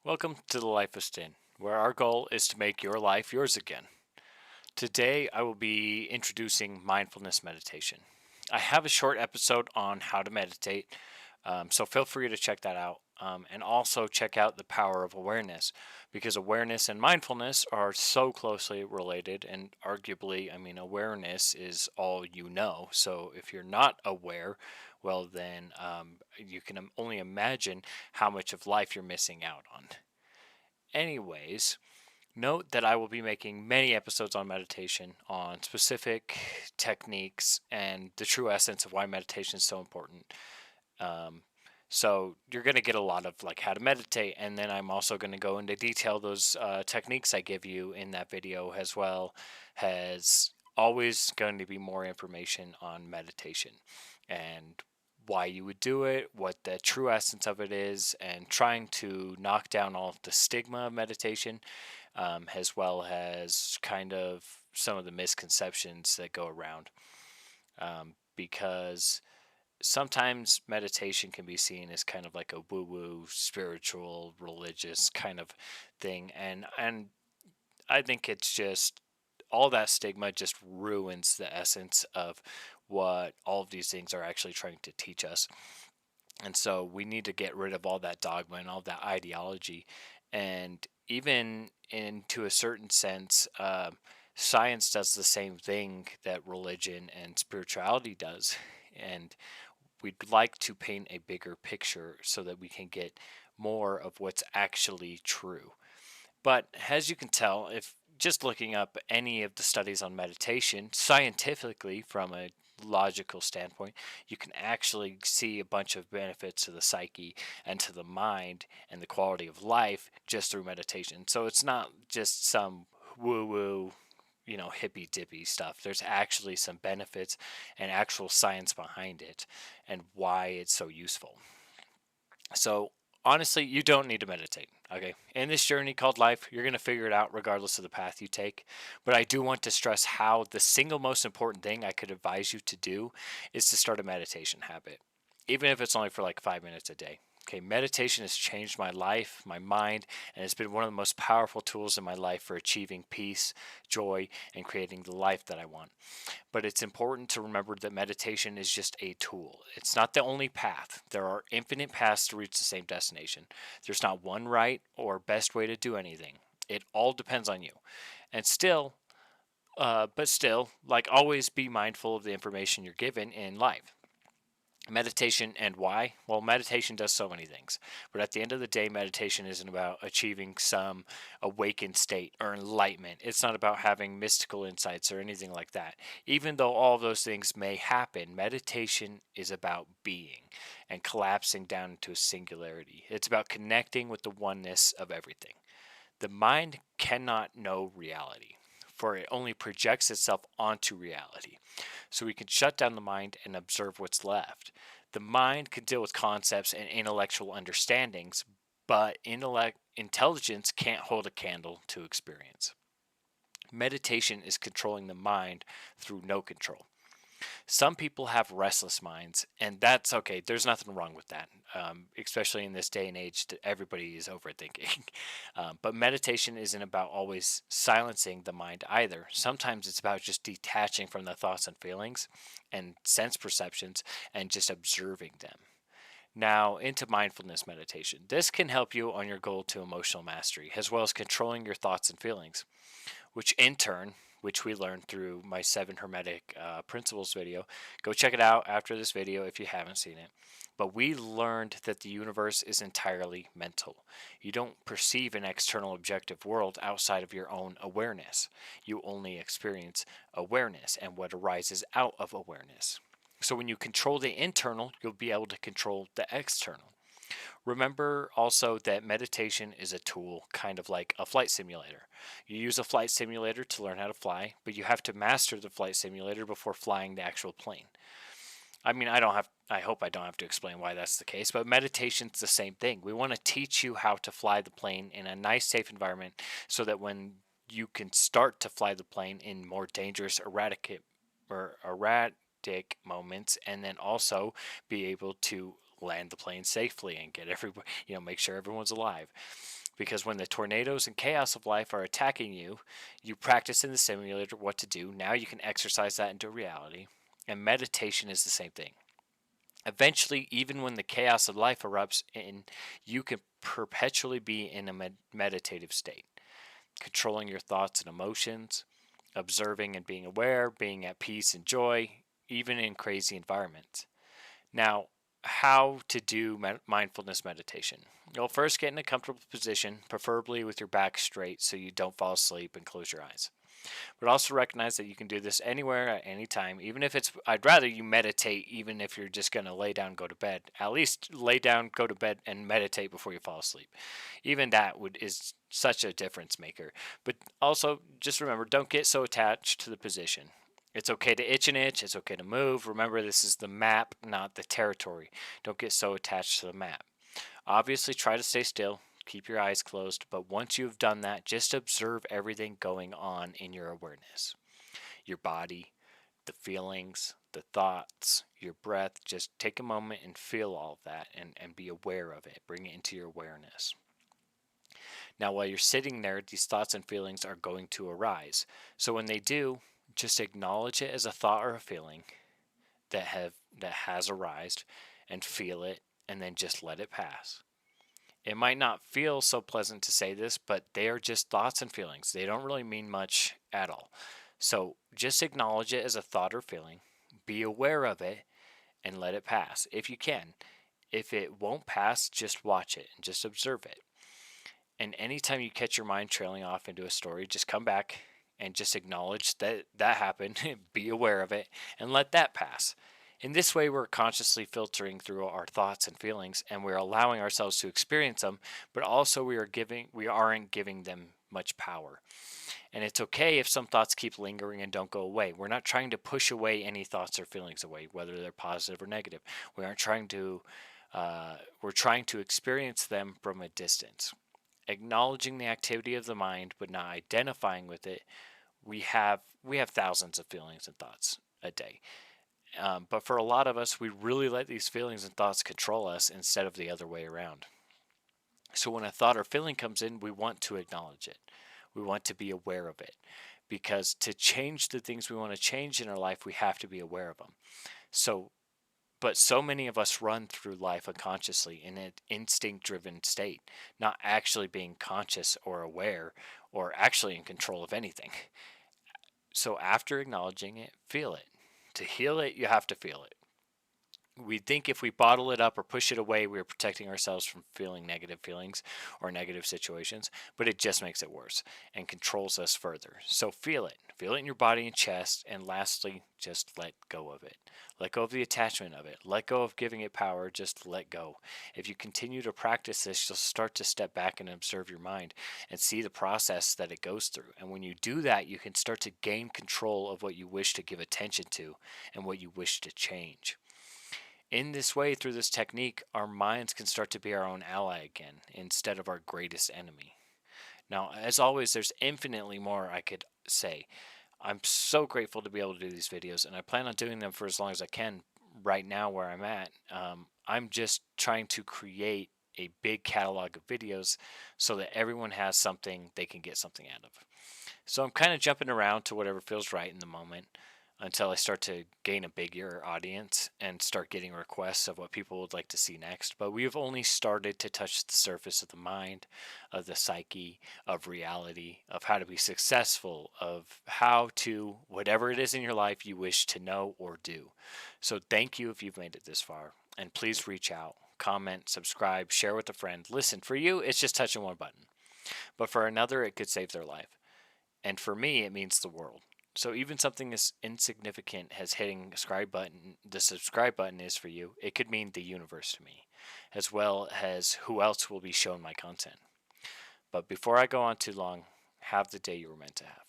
Welcome to the Life of Styn, where our goal is to make your life yours again. Today, I will be introducing mindfulness meditation. I have a short episode on how to meditate, so feel free to check that out. And also check out the power of awareness, because awareness and mindfulness are so closely related, and arguably, awareness is all you know. So if you're not aware, well, then you can only imagine how much of life you're missing out on. Anyways, note that I will be making many episodes on meditation, on specific techniques, and the true essence of why meditation is so important. Um, so you're going to get a lot of like how to meditate, and then I'm also going to go into detail those techniques I give you in that video, as well as always going to be more information on meditation and why you would do it, what the true essence of it is, and trying to knock down all of the stigma of meditation, as well as kind of some of the misconceptions that go around. Because sometimes meditation can be seen as kind of like a woo-woo, spiritual, religious kind of thing, and I think it's just all that stigma just ruins the essence of what all of these things are actually trying to teach us. And so we need to get rid of all that dogma and all that ideology. And even into a certain sense, science does the same thing that religion and spirituality does. And we'd like to paint a bigger picture so that we can get more of what's actually true. But as you can tell, if just looking up any of the studies on meditation scientifically from a logical standpoint, you can actually see a bunch of benefits to the psyche and to the mind and the quality of life just through meditation. So it's not just some woo woo, hippy dippy stuff. There's actually some benefits and actual science behind it and why it's so useful. So honestly, you don't need to meditate. Okay. In this journey called life, you're going to figure it out regardless of the path you take. But I do want to stress how the single most important thing I could advise you to do is to start a meditation habit, even if it's only for like 5 minutes a day. Okay, meditation has changed my life, my mind, and it's been one of the most powerful tools in my life for achieving peace, joy, and creating the life that I want. But it's important to remember that meditation is just a tool. It's not the only path. There are infinite paths to reach the same destination. There's not one right or best way to do anything. It all depends on you. And still, like always, be mindful of the information you're given in life. Meditation and why? Well, meditation does so many things. But at the end of the day, meditation isn't about achieving some awakened state or enlightenment. It's not about having mystical insights or anything like that. Even though all of those things may happen, meditation is about being and collapsing down into a singularity. It's about connecting with the oneness of everything. The mind cannot know reality, for it only projects itself onto reality. So we can shut down the mind and observe what's left. The mind can deal with concepts and intellectual understandings, but intelligence can't hold a candle to experience. Meditation is controlling the mind through no control. Some people have restless minds, and that's okay. There's nothing wrong with that, especially in this day and age that everybody is overthinking. But meditation isn't about always silencing the mind either. Sometimes it's about just detaching from the thoughts and feelings and sense perceptions and just observing them. Now, into mindfulness meditation. This can help you on your goal to emotional mastery, as well as controlling your thoughts and feelings, which in turn, which we learned through my 7 Hermetic Principles video. Go check it out after this video if you haven't seen it. But we learned that the universe is entirely mental. You don't perceive an external objective world outside of your own awareness. You only experience awareness and what arises out of awareness. So when you control the internal, you'll be able to control the external. Remember also that meditation is a tool, kind of like a flight simulator. You use a flight simulator to learn how to fly, but you have to master the flight simulator before flying the actual plane. I hope I don't have to explain why that's the case, but meditation's the same thing. We want to teach you how to fly the plane in a nice, safe environment so that when you can start to fly the plane in more dangerous, erratic moments, and then also be able to land the plane safely and get everybody, make sure everyone's alive. Because when the tornadoes and chaos of life are attacking you, you practice in the simulator what to do. Now you can exercise that into reality. And meditation is the same thing. Eventually, even when the chaos of life erupts in, you can perpetually be in a meditative state, controlling your thoughts and emotions, observing and being aware, being at peace and joy, even in crazy environments. Now, how to do mindfulness meditation. You'll first get in a comfortable position, preferably with your back straight so you don't fall asleep and close your eyes. But also recognize that you can do this anywhere at any time, even if I'd rather you meditate even if you're just going to lay down, go to bed. At least lay down, go to bed, and meditate before you fall asleep. Even that is such a difference maker. But also, just remember, don't get so attached to the position. It's okay to itch an itch. It's okay to move. Remember, this is the map, not the territory. Don't get so attached to the map. Obviously, try to stay still. Keep your eyes closed. But once you've done that, just observe everything going on in your awareness. Your body, the feelings, the thoughts, your breath. Just take a moment and feel all of that and be aware of it. Bring it into your awareness. Now, while you're sitting there, these thoughts and feelings are going to arise. So when they do, just acknowledge it as a thought or a feeling that has arisen, and feel it, and then just let it pass. It might not feel so pleasant to say this, but they are just thoughts and feelings. They don't really mean much at all. So just acknowledge it as a thought or feeling, be aware of it, and let it pass if you can. If it won't pass, just watch it and just observe it. And anytime you catch your mind trailing off into a story, just come back and just acknowledge that happened, be aware of it, and let that pass. In this way, we're consciously filtering through our thoughts and feelings, and we're allowing ourselves to experience them, but also we aren't giving them much power. And it's okay if some thoughts keep lingering and don't go away. We're not trying to push away any thoughts or feelings away, whether they're positive or negative. We're trying to experience them from a distance. Acknowledging the activity of the mind, but not identifying with it, we have thousands of feelings and thoughts a day. But for a lot of us, we really let these feelings and thoughts control us instead of the other way around. So when a thought or feeling comes in, we want to acknowledge it. We want to be aware of it. Because to change the things we want to change in our life, we have to be aware of them. But so many of us run through life unconsciously in an instinct-driven state, not actually being conscious or aware or actually in control of anything. So after acknowledging it, feel it. To heal it, you have to feel it. We think if we bottle it up or push it away, we're protecting ourselves from feeling negative feelings or negative situations, but it just makes it worse and controls us further. So feel it. Feel it in your body and chest, and lastly, just let go of it. Let go of the attachment of it. Let go of giving it power. Just let go. If you continue to practice this, you'll start to step back and observe your mind and see the process that it goes through. And when you do that, you can start to gain control of what you wish to give attention to and what you wish to change. In this way, through this technique, our minds can start to be our own ally again instead of our greatest enemy. Now, as always, there's infinitely more I could say. I'm so grateful to be able to do these videos, and I plan on doing them for as long as I can right now where I'm at. I'm just trying to create a big catalog of videos so that everyone has something they can get something out of. So I'm kind of jumping around to whatever feels right in the moment until I start to gain a bigger audience and start getting requests of what people would like to see next. But we've only started to touch the surface of the mind, of the psyche, of reality, of how to be successful, of how to, whatever it is in your life you wish to know or do. So thank you if you've made it this far. And please reach out, comment, subscribe, share with a friend. Listen, for you, it's just touching one button. But for another, it could save their life. And for me, it means the world. So even something as insignificant as hitting the subscribe button is for you, it could mean the universe to me, as well as who else will be shown my content. But before I go on too long, have the day you were meant to have.